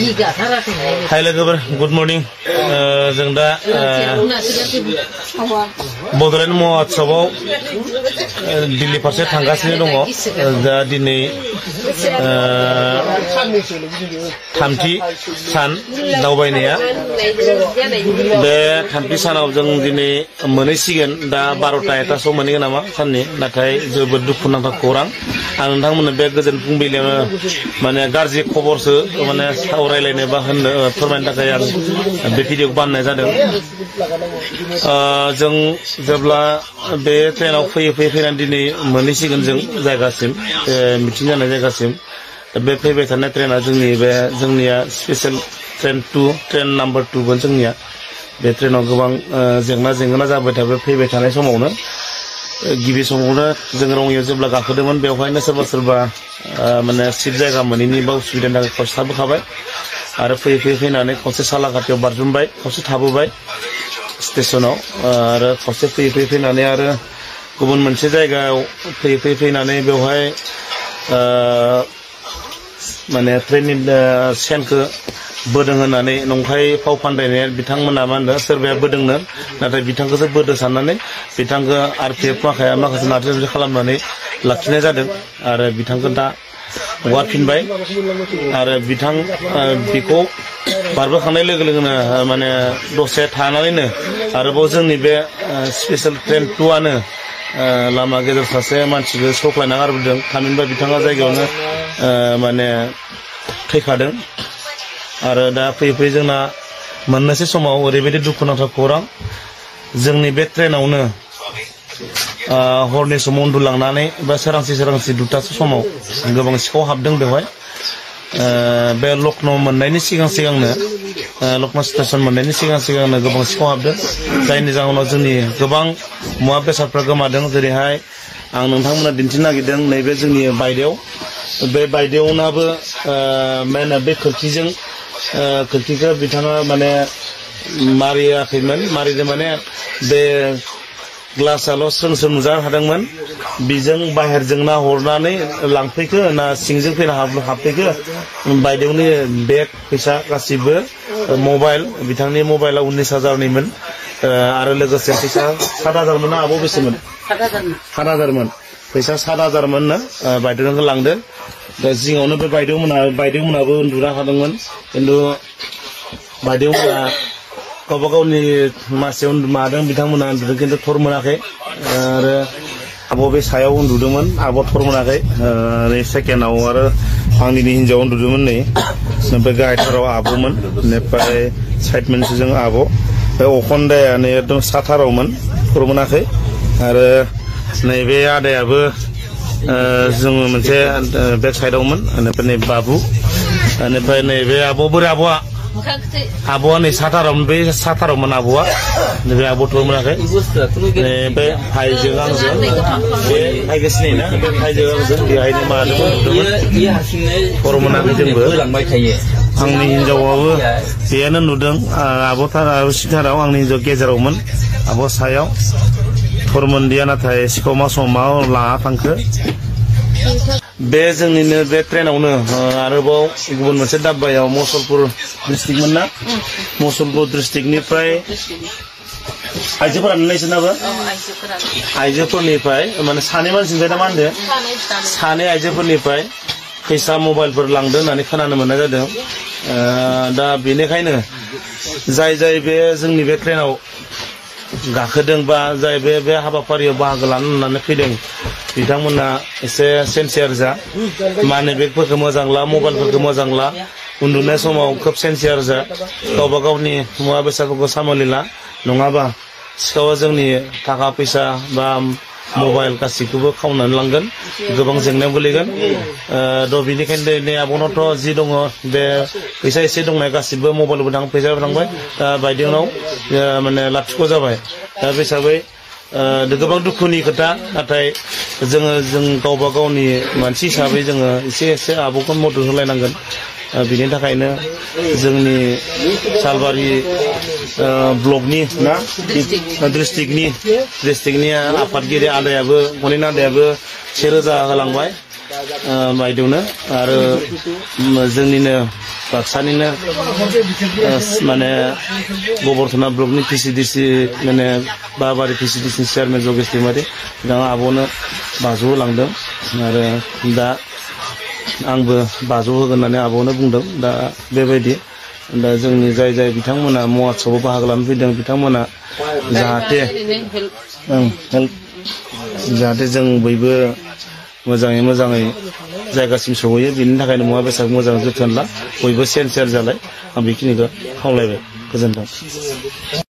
हाय लोगोफोर good morning जों दा बड'लेण्ड महोत्सवआव दिल्ली फारसे थांगासिनो दङ दा दिनै थामथि सान दावबायनाया बे थामथि सानाव जों दिनै मोनहैसिगोन दा 12टा-1टासोआव मोनहैगोन नामा साननि नाथाय जोबोद दुखुनांथाव खौरां आं नोंथांमोननो बे गोजोन फुंबिलियावनो माने गाज्रि खबरसो माने सावरायलायनो बा होननो फोरमायनो थाखाय आं बे भिडिअखौ बानायनाय जादों जों जेब्ला बे ट्रेनाव फैनानै दिनै मोनहैसिगोन जों जायगासिम मिटिं जानाय जायगासिम बे फैबाय थानाय ट्रेना जोंनिया स्पेशल ट्रेन नाम्बार 2 जोंनिया बे ट्रेनाव गोबां जेंना जाबाय थाबाय फैबाय थानाय समावनो गिबि समावनो जों रङियाव जेब्ला गाखोदोंमोन बेवहायनो सोरबा माने सिट जायगा मोनैनि बा उसुबिदानि थाखाय खावसे थाबोखाबाय आरो फैनानै खावसे सालाकाटियाव बारजुमबाय खावसे थाबोबाय स्टेशनाव आरो खावसे फैनानै आरो गुबुन मोनसे जायगायाव फैनानै बेवहाय माने ट्रेननि सेनखौ बोदों होननानै नंखाय फाव फान्दायनाया बिथांमोना मा होनो सोरबाया बोदोंनो नाथाय बिथांखौसो बोदो साननानै बिथांखौ RPF माखासे नारजि खालामनानै लाखिनाय जादों आरो बिथांखौ दा हगारफिनबाय आरो बिखौ बारबोखांनाय लोगो लोगोनो माने दसे थानानैनो आरोबाव जोंनि बे स्पेशल ट्रेन 2आनो लामा गेजेर सासे मानसिखौ सौख्लायना गारबोदों थामहिनबा बिथाङा जायगायावनो माने थैखादों आरो दा फैयै जोंना मोननोसै समाव ओरैबायदि दुखुनांथाव खौरां जोंनि बे ट्रेनावनो हरनि समाव उन्दुलांनानै बा सोरांसि 2टासो समाव गोबां सिखाव हाबदों बेवहाय बे लखनौ मोननायनि सिगांनो लखनौ स्टेशन मोननायनि सिगांनो गोबां सिखाव हाबदों जायनि जाहोनाव जोंनि गोबां मुवा बेसादफ्रा गोमादों जेरैहाय आं नोंथांमोना दिन्थिनो नागिरदों नैबे जोंनि बायदेव बे बायदेवनाबो माने बे खोरखिखौ बिथाङा माने मारियाखैमोन माने बे ग्लासाल' स्रों नुजा हादोंमोन बिजों बाहेरजों ना हरनानै लांफैखो ना सिंजों फैना हाबफैखो बायदेवनि बेग फैसा गासिबो मबाइल बिथांनि मबाइला 19,000निमोन आरो लोगोसे फैसा 7,000 ना आब' बेसेमोन 7,000 फैसा 7,000 ना बायदेवखौ लांदो दा जिङावनो बे बायदेवमोनाबो उन्दुना थादोंमोन खिन्थु बायदेवमोना गावबा गावनि मासेयाव मादों बिथांमोना उन्दुदों खिन्थु थर मोनाखै आरो आब' बे सायाव उन्दुदोंमोन आब' थर मोनाखै नै सेकेन्डआव आरो आंनि हिन्जाव उन्दुदोंमोन नै ओमफ्राय गाहायथाराव आब'मोन बेनिफ्राय साइड मोनसेजों आब' बे अखन्दाया नै एकदम साथारावमोन थर मोनाखै आरो नैबे आदायाबो जोङो मोनसे बेक साइडआवमोन बेनिफ्राय नै बाबु बेनिफ्राय नैबे आब' बोरै आब'आ नै साथारावमोन आब'आ नैबे आब' थर मोनाखै बे भाइजों आंजों बे भाइखौ सिनायोना बे भाइजों आंजों बेहायनो मादोंमोन थर मोनाखै जोंबो आंनि हिन्जावाबो बेयानो नुदों आब' सिथाराव आंनि हिन्जाव गेजेरावमोन आब' सायाव थर मोनदिया नाथाय सिखाव मा समाव लाना थांखो बे जोंनिनो बे ट्रेनावनो आरोबाव गुबुन मोनसे दाब्बायाव मुसलपुर डिस्ट्रिक्टमोन ना मुसलपुर डिस्ट्रिक्टनिफ्राय आइजोफोरानो नायसोनाबो आइजोफोरनिफ्राय माने सानै मानसिनिफ्राय दा मा होनदों सानै आइजोफोरनिफ्राय फैसा मबाइलफोर लांदों होननानै खोनानो मोननाय जादों दा बेनिखायनो जाय बे जोंनि बे ट्रेनाव गाखोदों बा जाय बे हाबाफारियाव बाहागो लानो होननानै फैदों बिथांमोना एसे सेन्सियार जा माने बेगफोरखौ मोजां ला मबाइलफोरखौ मोजां ला उन्दुनाय समाव खोब सेन्सियार जा गावबा गावनि मुवा बेसादफोरखौ सामलायला नङाबा सिखावा जोंनि थाखा फैसा बा मबाइल गासैखौबो खावनानै लांगोन गोबां जेंनायाव गोलैगोन बेनिखायनो नै आब'नावथ' जि दङ बे फैसा एसे दंनाय गासिबो मबाइलबो फैसाबो थांबाय दा बायदेवनाव माने लाथिख' जाबाय दा बे हिसाबै गोबां दुखुनि खोथा नाथाय जों गावबा गावनि मानसि हिसाबै जोङो एसे आब'खौ मदद होलायनांगोन बिनि थाखायनो जोंनि सालबारि ब्लकनि ना डिस्ट्रिक्टनि आफादगिरि आदायाबो गनेन आदायाबो 1,000 होलांबाय बायदेवनो आरो जोंनिनो बाक्सानिनो माने गबरथना ब्लकनि पिसिडिसि माने बाबारि पिसिडिसि चेयारमेन जगेश दैमारि बिथाङा आब'नो 500 होलांदों आरो दा आंबो 500 होगोन होननानै आब'नो बुंदों दा बेबायदि दा जोंनि जाय बिथांमोना महोत्सवआव बाहागो लानो फैदों बिथांमोना जाहाथे जाहाथे जों बयबो मोजाङै जायगासिम सहैयो बिनि थाखायनो मुवा बेसाद मोजां जोथोन ला बयबो सेन्सियार जालाय आं बेखिनिखौ खावलायबाय गोजोनथों